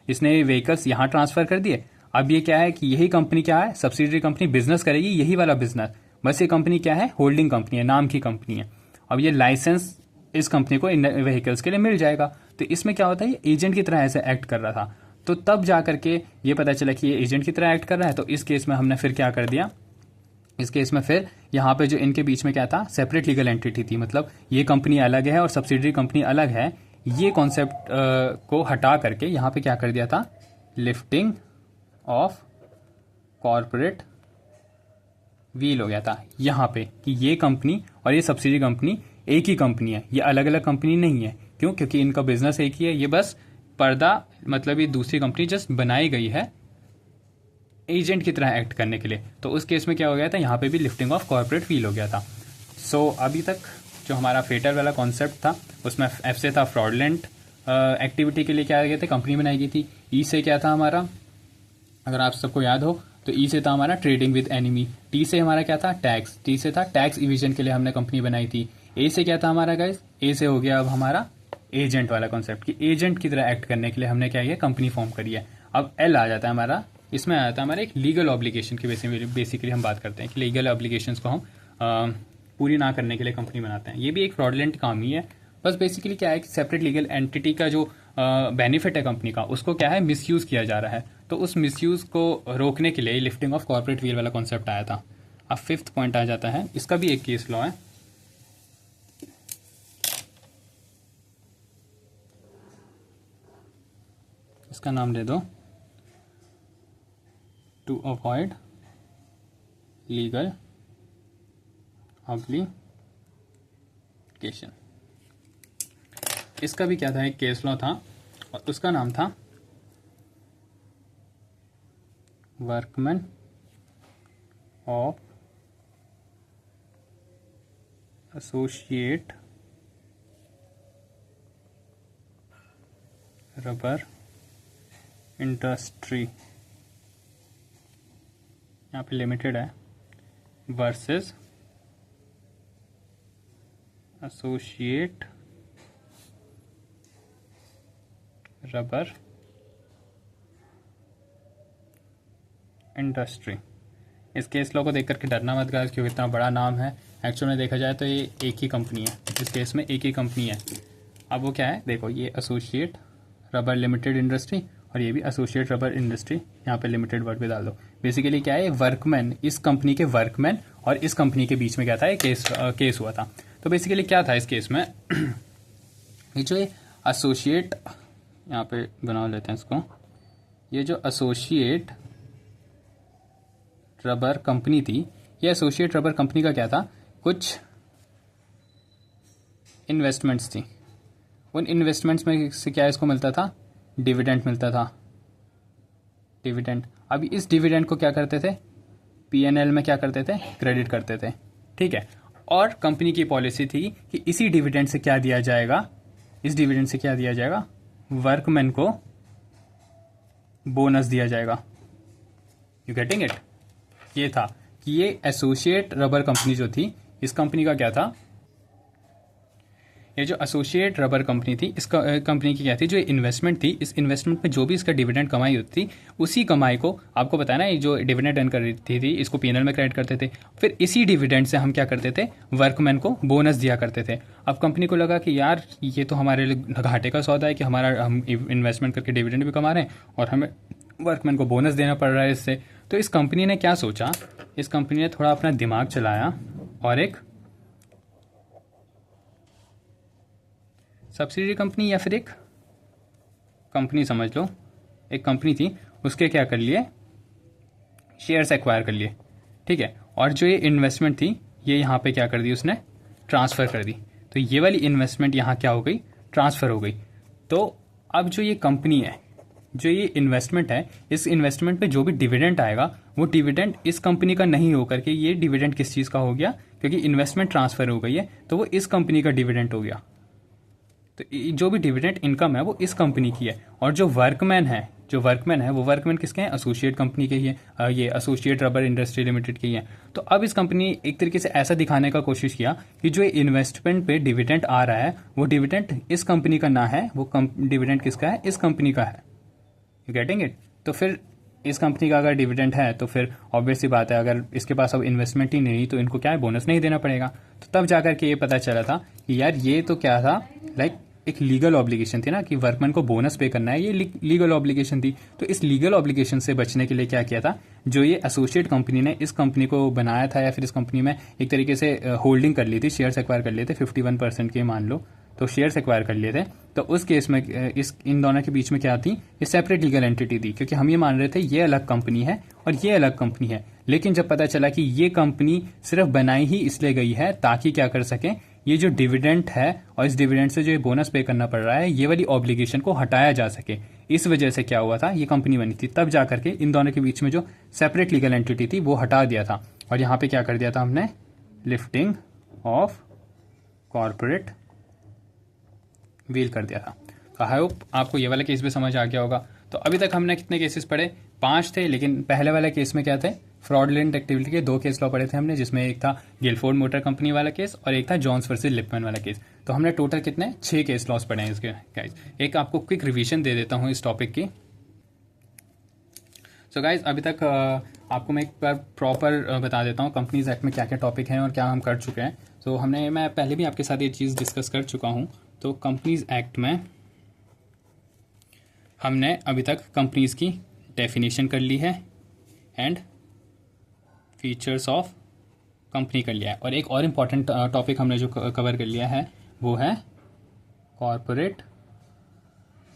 Speaker 1: इसने व्हीकल्स यहाँ ट्रांसफर कर दिए। अब ये क्या है कि यही कंपनी क्या है, सब्सिडरी कंपनी बिजनेस करेगी, यही वाला बिजनेस, बस ये कंपनी क्या है, होल्डिंग कंपनी है, नाम की कंपनी है। अब ये लाइसेंस इस कंपनी को इन व्हीकल्स के लिए मिल जाएगा। तो इसमें क्या होता है, ये एजेंट की तरह ऐसे एक्ट कर रहा था। तो तब जा करके ये पता चला कि ये एजेंट की तरह एक्ट कर रहा है। तो इस केस में हमने फिर क्या कर दिया, इस केस में फिर यहाँ पे जो इनके बीच में क्या था, सेपरेट लीगल एंटिटी थी, मतलब ये कंपनी अलग है और सब्सिडरी कंपनी अलग है, ये कॉन्सेप्ट को हटा करके यहाँ पे क्या कर दिया था, लिफ्टिंग ऑफ कॉरपोरेट व्हील हो गया था यहाँ पे, कि ये कंपनी और ये सब्सिडरी कंपनी एक ही कंपनी है, ये अलग अलग कंपनी नहीं है। क्यों? क्योंकि इनका बिजनेस एक ही है, ये बस पर्दा, मतलब ये दूसरी कंपनी जस्ट बनाई गई है एजेंट की तरह एक्ट करने के लिए। तो उस केस में क्या हो गया था, यहाँ पे भी लिफ्टिंग ऑफ कॉर्पोरेट व्हील हो गया था। सो अभी तक जो हमारा फेटर वाला कॉन्सेप्ट था उसमें एफ से था फ्रॉडलेंट एक्टिविटी के लिए क्या गए थे, कंपनी बनाई गई थी। ई से क्या था हमारा, अगर आप सबको याद हो तो ई से था हमारा ट्रेडिंग विद एनिमी। टी से हमारा क्या था, टैक्स। टी से था टैक्स इविजन के लिए हमने कंपनी बनाई थी। ए से क्या था हमारा गाइस, ए से हो गया अब हमारा एजेंट वाला कॉन्सेप्ट, कि एजेंट की तरह एक्ट करने के लिए हमने क्या किया, कंपनी फॉर्म करी है। अब एल आ जाता है हमारा, इसमें आ जाता है हमारा एक लीगल ऑब्लिगेशन की बेसिकली हम बात करते हैं कि लीगल ऑब्लिगेशंस को हम पूरी ना करने के लिए कंपनी बनाते हैं। ये भी एक फ्रॉडलेंट काम ही है। बस बेसिकली क्या है कि सेपरेट लीगल एंटिटी का जो बेनिफिट है कंपनी का, उसको क्या है, मिसयूज किया जा रहा है। तो उस मिसयूज को रोकने के लिए लिफ्टिंग ऑफ कॉर्पोरेट व्हील वाला कॉन्सेप्ट आया था। अब फिफ्थ पॉइंट आ जाता है, इसका भी एक केस लॉ है। इसका नाम दे दो टू अवॉइड लीगल ऑब्लिगेशन। इसका भी क्या था, एक केस लॉ था और उसका नाम था workman of associate rubber industry, यहाँ पे लिमिटेड है, वर्सेस एसोसिएट रबर इंडस्ट्री। इस केस लॉ को देख करके डरना मत गाइस, क्योंकि इतना बड़ा नाम है। एक्चुअल में देखा जाए तो ये एक ही कंपनी है, इस केस में एक ही कंपनी है। अब वो क्या है, देखो ये एसोसिएट रबर लिमिटेड इंडस्ट्री और ये भी एसोसिएट रबर इंडस्ट्री, यहाँ पे लिमिटेड वर्ड भी डाल दो। बेसिकली क्या है, वर्कमैन, इस कंपनी के वर्कमैन और इस कंपनी के बीच में क्या था, एक केस हुआ था। तो बेसिकली क्या था इस केस में ये जो एसोसिएट, यहाँ पे बना लेते हैं इसको, ये जो एसोसिएट रबर कंपनी थी, ये एसोसिएट रबर कंपनी का क्या था, कुछ इन्वेस्टमेंट्स थी। उन इन्वेस्टमेंट्स में से क्या इसको मिलता था, डिविडेंड मिलता था, डिविडेंड। अभी इस डिविडेंड को क्या करते थे, पीएनएल में क्या करते थे, क्रेडिट करते थे, ठीक है। और कंपनी की पॉलिसी थी कि इसी डिविडेंड से क्या दिया जाएगा, इस डिविडेंड से क्या दिया जाएगा, वर्कमैन को बोनस दिया जाएगा। You getting it? ये था कि ये एसोसिएट रबर कंपनी जो थी, इस कंपनी का क्या था, ये जो एसोसिएट रबर कंपनी थी, इस कंपनी की क्या थी, जो इन्वेस्टमेंट थी, इस इन्वेस्टमेंट में जो भी इसका डिविडेंड कमाई होती थी, उसी कमाई को आपको बताया ना, ये जो डिविडेंड अर्न कर रही थी इसको पीएनएल में क्रेडिट करते थे। फिर इसी डिविडेंड से हम क्या करते थे, वर्कमैन को बोनस दिया करते थे। अब कंपनी को लगा कि यार ये तो हमारे लिए घाटे का सौदा है कि हम इन्वेस्टमेंट करके डिविडेंड भी कमा रहे हैं और हमें वर्कमैन को बोनस देना पड़ रहा है इससे। तो इस कंपनी ने क्या सोचा, इस कंपनी ने थोड़ा अपना दिमाग चलाया और एक सब्सिडरी कंपनी या फिर एक कंपनी समझ लो, एक कंपनी थी, उसके क्या कर लिए, शेयर्स एक्वायर कर लिए, ठीक है। और जो ये इन्वेस्टमेंट थी ये यहाँ पे क्या कर दी, उसने ट्रांसफ़र कर दी। तो ये वाली इन्वेस्टमेंट यहाँ क्या हो गई, ट्रांसफ़र हो गई। तो अब जो ये कंपनी है, जो ये इन्वेस्टमेंट है, इस इन्वेस्टमेंट पे जो भी डिविडेंड आएगा वो डिविडेंड इस कंपनी का नहीं होकर के ये डिविडेंड किस चीज़ का हो गया, क्योंकि इन्वेस्टमेंट ट्रांसफ़र हो गई है तो वो इस कंपनी का डिविडेंड हो गया। तो जो भी डिविडेंड इनकम है वो इस कंपनी की है। और जो वर्कमैन है वो वर्कमैन किसके हैं, एसोसिएट कंपनी के ही है, ये एसोसिएट रबर इंडस्ट्री लिमिटेड की है। तो अब इस कंपनी एक तरीके से ऐसा दिखाने का कोशिश किया कि जो इन्वेस्टमेंट पे डिविडेंड आ रहा है वो डिविडेंड इस कंपनी का ना है, वो डिविडेंड किसका है, इस कंपनी का है। You getting it? तो फिर इस कंपनी का अगर डिविडेंड है तो फिर ऑब्वियस सी बात है, अगर इसके पास अब इन्वेस्टमेंट ही नहीं तो इनको क्या है, बोनस नहीं देना पड़ेगा। तो तब जाकर के ये पता चला था कि यार ये तो क्या था, लाइक एक लीगल ऑब्लिगेशन थी ना कि वर्कमैन को बोनस पे करना है, ये लीगल ऑब्लिगेशन थी। तो इस लीगल ऑब्लिगेशन से बचने के लिए क्या किया था, जो ये एसोसिएट कंपनी ने इस कंपनी को बनाया था या फिर इस कंपनी में एक तरीके से होल्डिंग कर ली थी, शेयर्स एक्वायर कर लिए थे 51% के मान लो, तो शेयर्स एक्वायर कर लिए थे। तो उस केस में इन दोनों के बीच में क्या थी, ये सेपरेट लीगल एंटिटी थी, क्योंकि हम ये मान रहे थे ये अलग कंपनी है और ये अलग कंपनी है। लेकिन जब पता चला कि ये कंपनी सिर्फ बनाई ही इसलिए गई है ताकि क्या कर सके, ये जो डिविडेंड है और इस डिविडेंड से जो ये बोनस पे करना पड़ रहा है, ये वाली ऑब्लिगेशन को हटाया जा सके, इस वजह से क्या हुआ था, ये कंपनी बनी थी। तब जाकर के इन दोनों के बीच में जो सेपरेट लीगल एंटिटी थी वो हटा दिया था और यहाँ पे क्या कर दिया था हमने, लिफ्टिंग ऑफ कॉर्पोरेट व्हील कर दिया था। तो आई होप आपको ये वाला केस भी समझ आ गया होगा। तो अभी तक हमने कितने केसेस पढ़े, 5 थे, लेकिन पहले वाले केस में क्या थे, फ्रॉडलेंट एक्टिविटी के 2 केस लॉ पढ़े थे हमने, जिसमें एक था गिलफोर्ड मोटर कंपनी वाला केस और एक था जॉन्स वर्सेस लिपमैन वाला केस। तो हमने टोटल कितने 6 केस लॉस पढ़े हैं इसके गाइज। एक आपको क्विक रिवीजन दे देता हूँ इस टॉपिक की। सो गाइज अभी तक आपको मैं एक बार प्रॉपर बता देता हूँ कंपनीज एक्ट में क्या क्या टॉपिक हैं और क्या हम कर चुके हैं। तो मैं पहले भी आपके साथ ये चीज़ डिस्कस कर चुका हूँ। तो कंपनीज एक्ट में हमने अभी तक कंपनीज की डेफिनेशन कर ली है एंड फीचर्स ऑफ कंपनी कर लिया है, और एक और इम्पॉर्टेंट टॉपिक हमने जो कवर कर लिया है वो है कॉर्पोरेट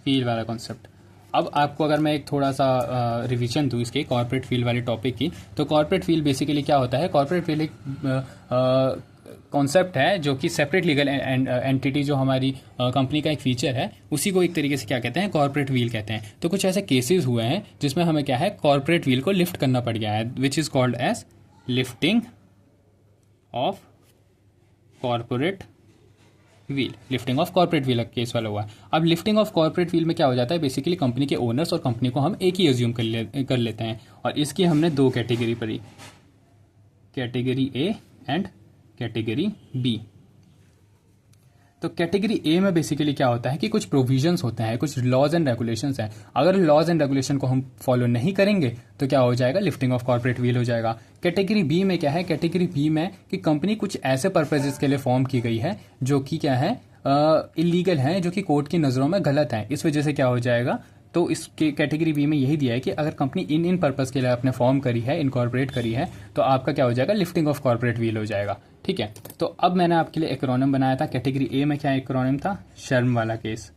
Speaker 1: फील वाला कॉन्सेप्ट। अब आपको अगर मैं एक थोड़ा सा रिवीजन दूँ इसके कॉर्पोरेट फील वाले टॉपिक की, तो कॉर्पोरेट फील बेसिकली क्या होता है, कॉर्पोरेट फील एक कॉन्सेप्ट है जो कि सेपरेट लीगल एंटिटी जो हमारी कंपनी का एक फीचर है, उसी को एक तरीके से क्या कहते हैं, कॉर्पोरेट व्हील कहते हैं। तो कुछ ऐसे केसेस हुए हैं जिसमें हमें क्या है, कॉर्पोरेट व्हील को लिफ्ट करना पड़ गया है, which is called as lifting of corporate veil. Lifting of corporate veil case वाला हुआ है। अब लिफ्टिंग ऑफ कॉर्पोरेट व्हील में क्या हो जाता है, बेसिकली कंपनी के ओनर्स और कंपनी को हम एक ही एज्यूम कर लेते हैं, और इसकी हमने 2 कैटेगरी पढ़ी, category A and category B. तो कैटेगरी ए में बेसिकली क्या होता है कि कुछ प्रोविजंस होते हैं, कुछ लॉज एंड रेगुलेशंस हैं। अगर लॉज एंड रेगुलेशन को हम फॉलो नहीं करेंगे तो क्या हो जाएगा, लिफ्टिंग ऑफ कॉर्पोरेट व्हील हो जाएगा। कैटेगरी बी में क्या है, कैटेगरी बी में कि कंपनी कुछ ऐसे पर्पजेस के लिए फॉर्म की गई है जो कि क्या है, इलीगल है, जो कि कोर्ट की नज़रों में गलत है। इस वजह से क्या हो जाएगा, तो इस कैटेगरी बी में यही दिया है कि अगर कंपनी इन पर्पस के लिए आपने फॉर्म करी है, इनकॉर्पोरेट करी है, तो आपका क्या हो जाएगा, लिफ्टिंग ऑफ कॉर्पोरेट व्हील हो जाएगा। ठीक है। तो अब मैंने आपके लिए एक्रोनिम बनाया था। कैटेगरी ए में क्या एक्रोनिम था, शर्म वाला केस,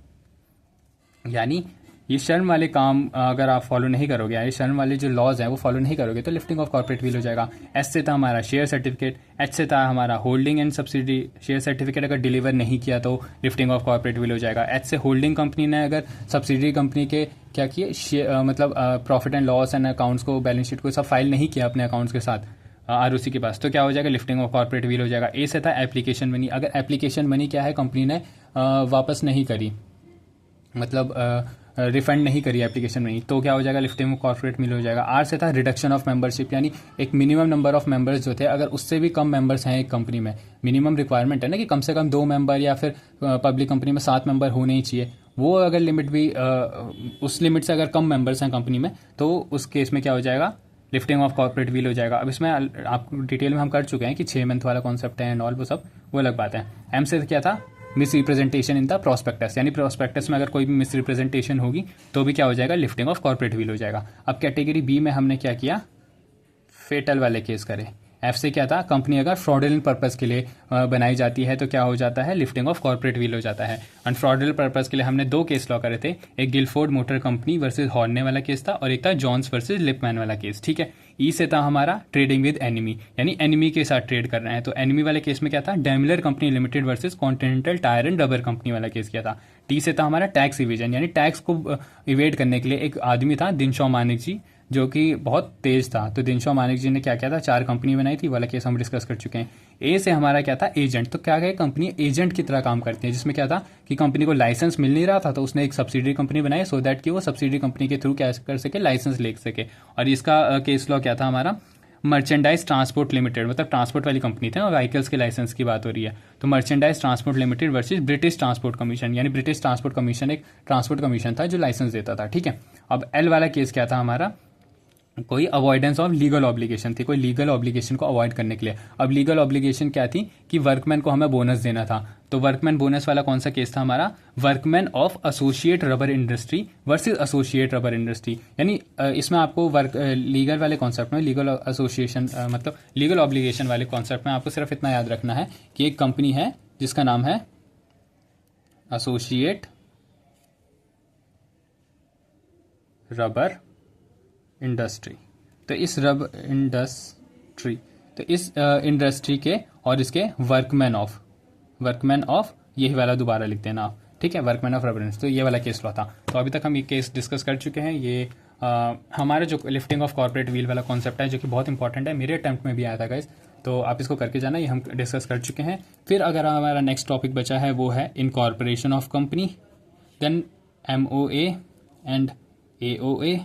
Speaker 1: यानी ये शर्म वाले काम अगर आप फॉलो नहीं करोगे, ये शर्म वाले जो लॉज हैं वो फॉलो नहीं करोगे, तो लिफ्टिंग ऑफ कॉर्पोरेट व्हील हो जाएगा। एस से था हमारा शेयर सर्टिफिकेट, एच से था हमारा holding and subsidy share certificate अगर डिलीवर नहीं किया तो लिफ्टिंग ऑफ कॉर्पोरेट व्हील हो जाएगा। एच से होल्डिंग कंपनी ने अगर सब्सिडी कंपनी के क्या किए, मतलब profit and loss and accounts को, बैलेंस शीट को सब फाइल नहीं किया अपने अकाउंट्स के साथ आरओसी के पास, तो क्या हो जाएगा, लिफ्टिंग ऑफ कॉर्पोरेट व्हील हो जाएगा। ए से था एप्लीकेशन मनी, अगर एप्लीकेशन मनी क्या है कंपनी ने वापस नहीं करी, मतलब रिफंड नहीं करी एप्लीकेशन मनी, तो क्या हो जाएगा, लिफ्टिंग ऑफ कॉर्पोरेट व्हील हो जाएगा। आर से था रिडक्शन ऑफ मेंबरशिप, यानी एक मिनिमम नंबर ऑफ मेंबर्स जो थे, अगर उससे भी कम मेंबर्स हैं एक कंपनी में, मिनिमम रिक्वायरमेंट है ना कि कम से कम 2 मेंबर या फिर पब्लिक कंपनी में 7 मेंबर होने ही चाहिए, वो अगर लिमिट भी उस लिमिट से अगर कम मेंबर्स हैं कंपनी में, तो उस केस में क्या हो जाएगा, लिफ्टिंग ऑफ कॉर्पोरेट व्हील हो जाएगा। अब इसमें आपको डिटेल में हम कर चुके हैं कि 6 मंथ वाला कॉन्सेप्ट है एंड ऑल, वो सब वो अलग बात है। एम से क्या था, miss representation in the prospectus, यानी प्रोस्पेक्टस में अगर कोई भी मिस रिप्रेजेंटेशन होगी तो भी क्या हो जाएगा, लिफ्टिंग ऑफ कॉर्पोरेट व्हील हो जाएगा। अब कैटेगरी बी में हमने क्या किया, फेटल वाले केस करे। एफ से क्या था, कंपनी अगर फ्रॉडुलेंट पर्पस के लिए बनाई जाती है तो क्या हो जाता है, लिफ्टिंग ऑफ कॉर्पोरेट व्हील हो जाता है। एंड फ्रॉडुलेंट पर्पस के लिए हमने 2 केस लॉ करे थे, एक Gilford motor company versus Horne वाला केस था और एक था जॉन्स वर्सेस लिपमैन वाला केस। ठीक है। ई से था हमारा ट्रेडिंग विद एनिमी, यानी एनिमी के साथ ट्रेड कर रहे हैं, तो एनिमी वाले केस में क्या था, Daimler company limited versus Continental tyre and rubber company वाला केस किया था। टी से था हमारा टैक्स इवेजन, यानी टैक्स को इवेड करने के लिए एक आदमी था दिनशॉ मानिक जी, जो कि बहुत तेज था, तो दिनशॉ मानिक जी ने क्या किया था, 4 कंपनी बनाई थी, वाला केस हम डिस्कस कर चुके हैं। ए से हमारा क्या था, एजेंट, तो क्या कंपनी एजेंट की तरह काम करती है, जिसमें क्या था कि कंपनी को लाइसेंस मिल नहीं रहा था, तो उसने एक सब्सिडरी कंपनी बनाई सो दैट कि वो सब्सिडरी कंपनी के थ्रू क्या कर सके, लाइसेंस ले सके। और इसका केस लॉ क्या था हमारा, मर्चेंडाइज ट्रांसपोर्ट लिमिटेड, मतलब ट्रांसपोर्ट वाली कंपनी थी और व्हीकल्स के लाइसेंस की बात हो रही है, तो merchandise transport limited versus British transport commission, यानी ब्रिटिश ट्रांसपोर्ट कमीशन एक ट्रांसपोर्ट कमीशन था जो लाइसेंस देता था। ठीक है। अब एल वाला केस क्या था हमारा, कोई अवॉइडेंस ऑफ लीगल ऑब्लिगेशन थी, कोई लीगल ऑब्लिगेशन को अवॉइड करने के लिए। अब लीगल ऑब्लिगेशन क्या थी कि वर्कमैन को हमें बोनस देना था, तो वर्कमैन बोनस वाला कौन सा केस था हमारा, workman of associate rubber industry versus associate rubber industry. यानी इसमें आपको वर्क लीगल वाले कॉन्सेप्ट में, लीगल एसोसिएशन मतलब लीगल ऑब्लिगेशन वाले कॉन्सेप्ट में आपको सिर्फ इतना याद रखना है कि एक कंपनी है जिसका नाम है एसोसिएट रबर इंडस्ट्री। तो इस इंडस्ट्री के और इसके वर्कमैन ऑफ यही वाला दोबारा लिख देना आप, ठीक है, वर्कमैन ऑफ रबर इंडस्ट्री। तो ये वाला केस लॉ था। तो अभी तक हम ये केस डिस्कस कर चुके हैं। ये हमारे जो लिफ्टिंग ऑफ कॉर्पोरेट व्हील वाला कॉन्सेप्ट है जो कि बहुत इंपॉर्टेंट है, मेरे अटेम्प्ट में भी आया था गाइस, तो आप इसको करके जाना, ये हम डिस्कस कर चुके हैं। फिर अगर हमारा नेक्स्ट टॉपिक बचा है वो है incorporation of company, then MOA and AOA,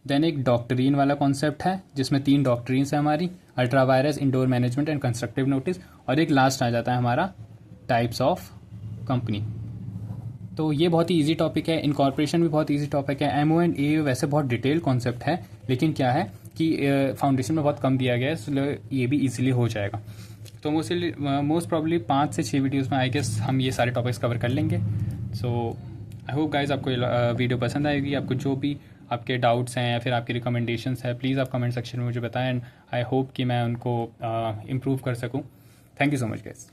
Speaker 1: then एक डॉक्ट्रीन वाला कॉन्सेप्ट है जिसमें 3 डॉक्ट्रीन्स है हमारी, ultra vires, indoor management and constructive notice, और एक लास्ट आ जाता है हमारा टाइप्स ऑफ कंपनी। तो ये बहुत ही इजी टॉपिक है, इनकॉर्पोरेशन भी बहुत इजी टॉपिक है। MO एंड AO वैसे बहुत डिटेल कॉन्सेप्ट है, लेकिन क्या है कि फाउंडेशन में बहुत कम दिया गया है, इसलिए ये भी इजीली हो जाएगा। तो मोस्ट प्रॉब्ली 5 से 6 वीडियोज़ में आई गेस हम ये सारे टॉपिक्स कवर कर लेंगे। सो आई होप गाइज आपको वीडियो पसंद आएगी। आपको जो भी आपके डाउट्स हैं या फिर आपके रिकमेंडेशंस हैं, प्लीज़ आप कमेंट सेक्शन में मुझे बताएं, एंड आई होप कि मैं उनको इम्प्रूव कर सकूं। Thank you so much guys.